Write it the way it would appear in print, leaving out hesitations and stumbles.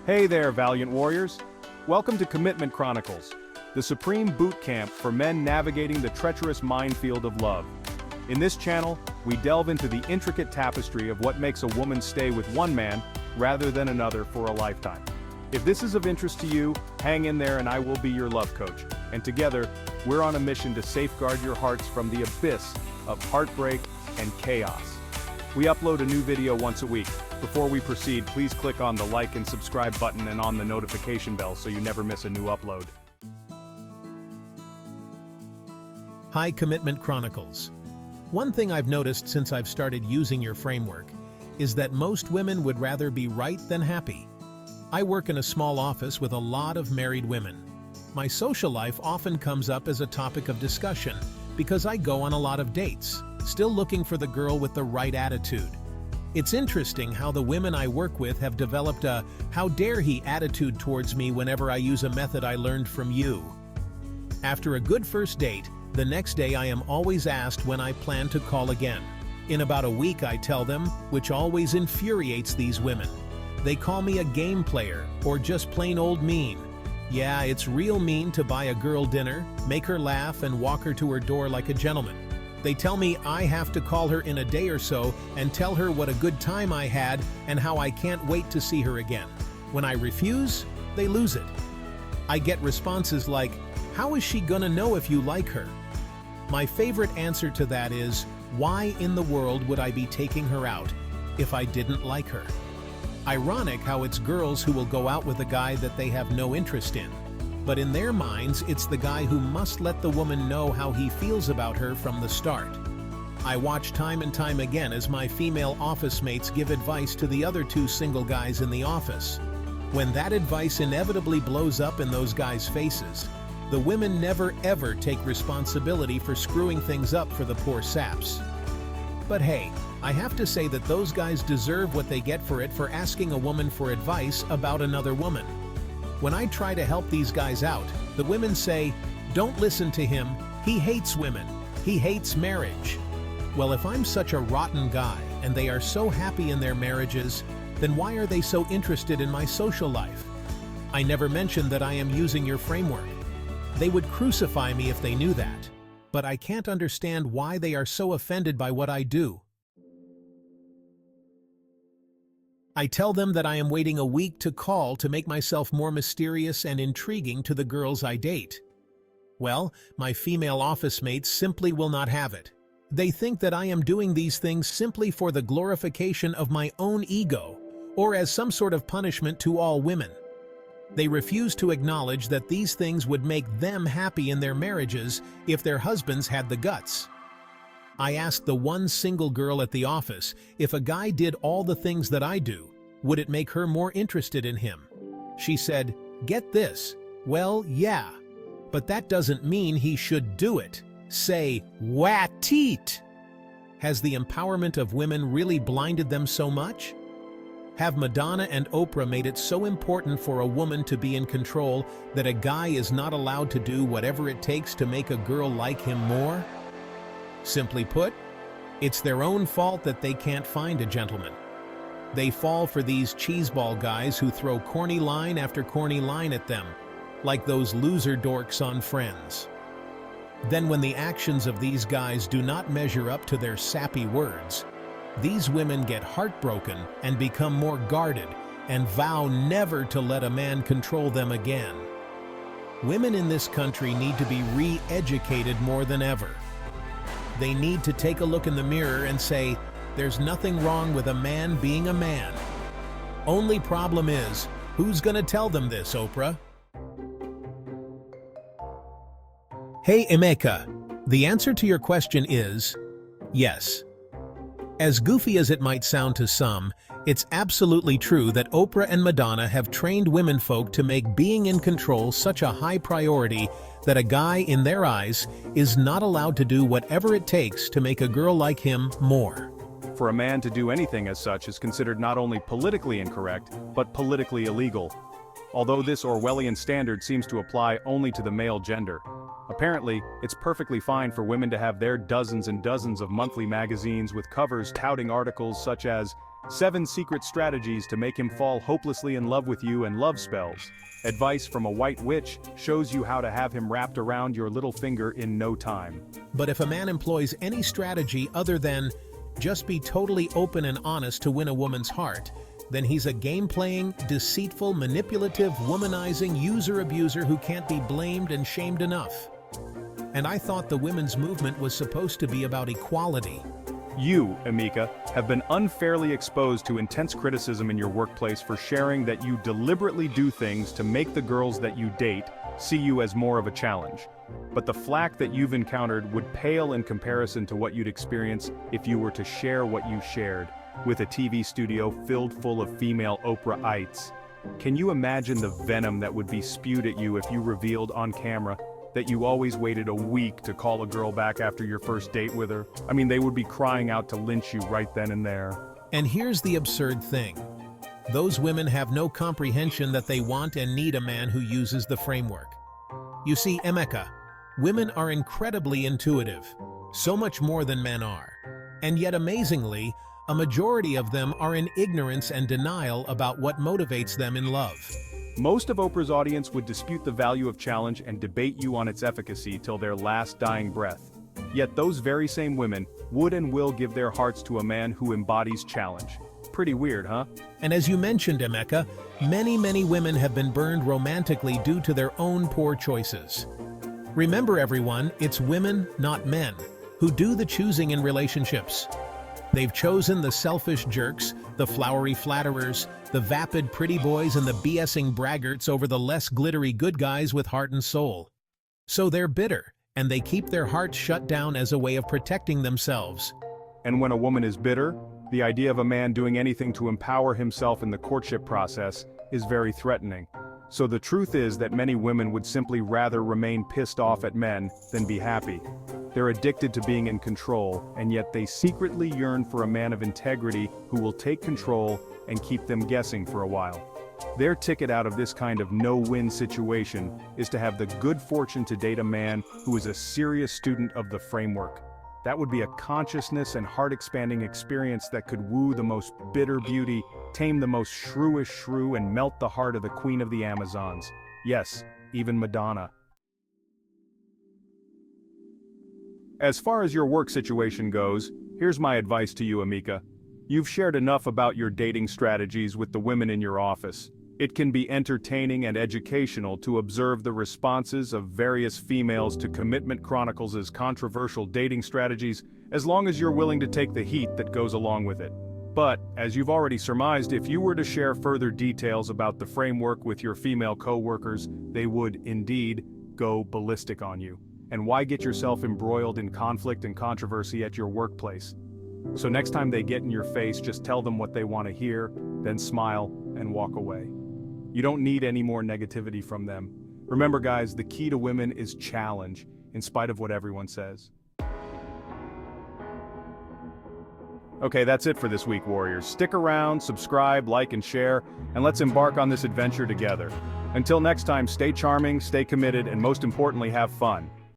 Hey there, valiant warriors. Welcome to Commitment Chronicles, the supreme boot camp for men navigating the treacherous minefield of love. In this channel, we delve into the intricate tapestry of what makes a woman stay with one man rather than another for a lifetime. If this is of interest to you, hang in there and I will be your love coach. And together, we're on a mission to safeguard your hearts from the abyss of heartbreak and chaos. We upload a new video once a week. Before we proceed, please click on the like and subscribe button and on the notification bell so you never miss a new upload. Hi, Commitment Chronicles. One thing I've noticed since I've started using your framework is that most women would rather be right than happy. I work in a small office with a lot of married women. My social life often comes up as a topic of discussion because I go on a lot of dates, still looking for the girl with the right attitude. It's interesting how the women I work with have developed a "how dare he" attitude towards me whenever I use a method I learned from you. After a good first date, the next day I am always asked when I plan to call again. In about a week I tell them, which always infuriates these women. They call me a game player or just plain old mean. Yeah, it's real mean to buy a girl dinner, make her laugh and walk her to her door like a gentleman. They tell me I have to call her in a day or so and tell her what a good time I had and how I can't wait to see her again. When I refuse, they lose it. I get responses like, "How is she gonna know if you like her?" My favorite answer to that is, why in the world would I be taking her out if I didn't like her? Ironic how it's girls who will go out with a guy that they have no interest in. But in their minds, it's the guy who must let the woman know how he feels about her from the start. I watch time and time again as my female office mates give advice to the other two single guys in the office. When that advice inevitably blows up in those guys' faces, the women never ever take responsibility for screwing things up for the poor saps. But hey, I have to say that those guys deserve what they get for it for asking a woman for advice about another woman. When I try to help these guys out, the women say, "Don't listen to him, he hates women, he hates marriage." Well, if I'm such a rotten guy and they are so happy in their marriages, then why are they so interested in my social life? I never mentioned that I am using your framework. They would crucify me if they knew that, but I can't understand why they are so offended by what I do. I tell them that I am waiting a week to call to make myself more mysterious and intriguing to the girls I date. Well, my female office mates simply will not have it. They think that I am doing these things simply for the glorification of my own ego, or as some sort of punishment to all women. They refuse to acknowledge that these things would make them happy in their marriages if their husbands had the guts. I asked the one single girl at the office, if a guy did all the things that I do, would it make her more interested in him? She said, "Get this, well, yeah, but that doesn't mean he should do it. Say, wat-teet." Has the empowerment of women really blinded them so much? Have Madonna and Oprah made it so important for a woman to be in control that a guy is not allowed to do whatever it takes to make a girl like him more? Simply put, it's their own fault that they can't find a gentleman. They fall for these cheeseball guys who throw corny line after corny line at them, like those loser dorks on Friends. Then when the actions of these guys do not measure up to their sappy words, these women get heartbroken and become more guarded and vow never to let a man control them again. Women in this country need to be re-educated more than ever. They need to take a look in the mirror and say, there's nothing wrong with a man being a man. Only problem is, who's gonna tell them this, Oprah? Hey, Emeka, the answer to your question is yes. As goofy as it might sound to some, it's absolutely true that Oprah and Madonna have trained womenfolk to make being in control such a high priority that a guy, in their eyes, is not allowed to do whatever it takes to make a girl like him more. For a man to do anything as such is considered not only politically incorrect, but politically illegal. Although this Orwellian standard seems to apply only to the male gender. Apparently, it's perfectly fine for women to have their dozens and dozens of monthly magazines with covers touting articles such as 7 secret strategies to make him fall hopelessly in love with you, and love spells. Advice from a white witch shows you how to have him wrapped around your little finger in no time. But if a man employs any strategy other than just be totally open and honest to win a woman's heart, then he's a game-playing, deceitful, manipulative, womanizing user-abuser who can't be blamed and shamed enough. And I thought the women's movement was supposed to be about equality. You, Amika, have been unfairly exposed to intense criticism in your workplace for sharing that you deliberately do things to make the girls that you date see you as more of a challenge. But the flack that you've encountered would pale in comparison to what you'd experience if you were to share what you shared with a TV studio filled full of female Oprah-ites. Can you imagine the venom that would be spewed at you if you revealed on camera that you always waited a week to call a girl back after your first date with her? I mean, they would be crying out to lynch you right then and there. And here's the absurd thing. Those women have no comprehension that they want and need a man who uses the framework. You see, Emeka, women are incredibly intuitive, so much more than men are. And yet, amazingly, a majority of them are in ignorance and denial about what motivates them in love. Most of Oprah's audience would dispute the value of challenge and debate you on its efficacy till their last dying breath. Yet those very same women would and will give their hearts to a man who embodies challenge. Pretty weird, huh? And as you mentioned, Emeka, many women have been burned romantically due to their own poor choices. Remember everyone, it's women, not men, who do the choosing in relationships. They've chosen the selfish jerks, the flowery flatterers, the vapid pretty boys, and the BSing braggarts over the less glittery good guys with heart and soul. So they're bitter, and they keep their hearts shut down as a way of protecting themselves. And when a woman is bitter, the idea of a man doing anything to empower himself in the courtship process is very threatening. So the truth is that many women would simply rather remain pissed off at men than be happy. They're addicted to being in control, and yet they secretly yearn for a man of integrity who will take control and keep them guessing for a while. Their ticket out of this kind of no-win situation is to have the good fortune to date a man who is a serious student of the framework. That would be a consciousness and heart-expanding experience that could woo the most bitter beauty, tame the most shrewish shrew, and melt the heart of the Queen of the Amazons. Yes, even Madonna. As far as your work situation goes, here's my advice to you, Amika. You've shared enough about your dating strategies with the women in your office. It can be entertaining and educational to observe the responses of various females to Commitment Chronicles' controversial dating strategies, as long as you're willing to take the heat that goes along with it. But, as you've already surmised, if you were to share further details about the framework with your female co-workers, they would, indeed, go ballistic on you. And why get yourself embroiled in conflict and controversy at your workplace? So next time they get in your face, just tell them what they want to hear, then smile and walk away. You don't need any more negativity from them. Remember guys, the key to women is challenge, in spite of what everyone says. Okay, that's it for this week, Warriors. Stick around, subscribe, like, and share, and let's embark on this adventure together. Until next time, stay charming, stay committed, and most importantly, have fun.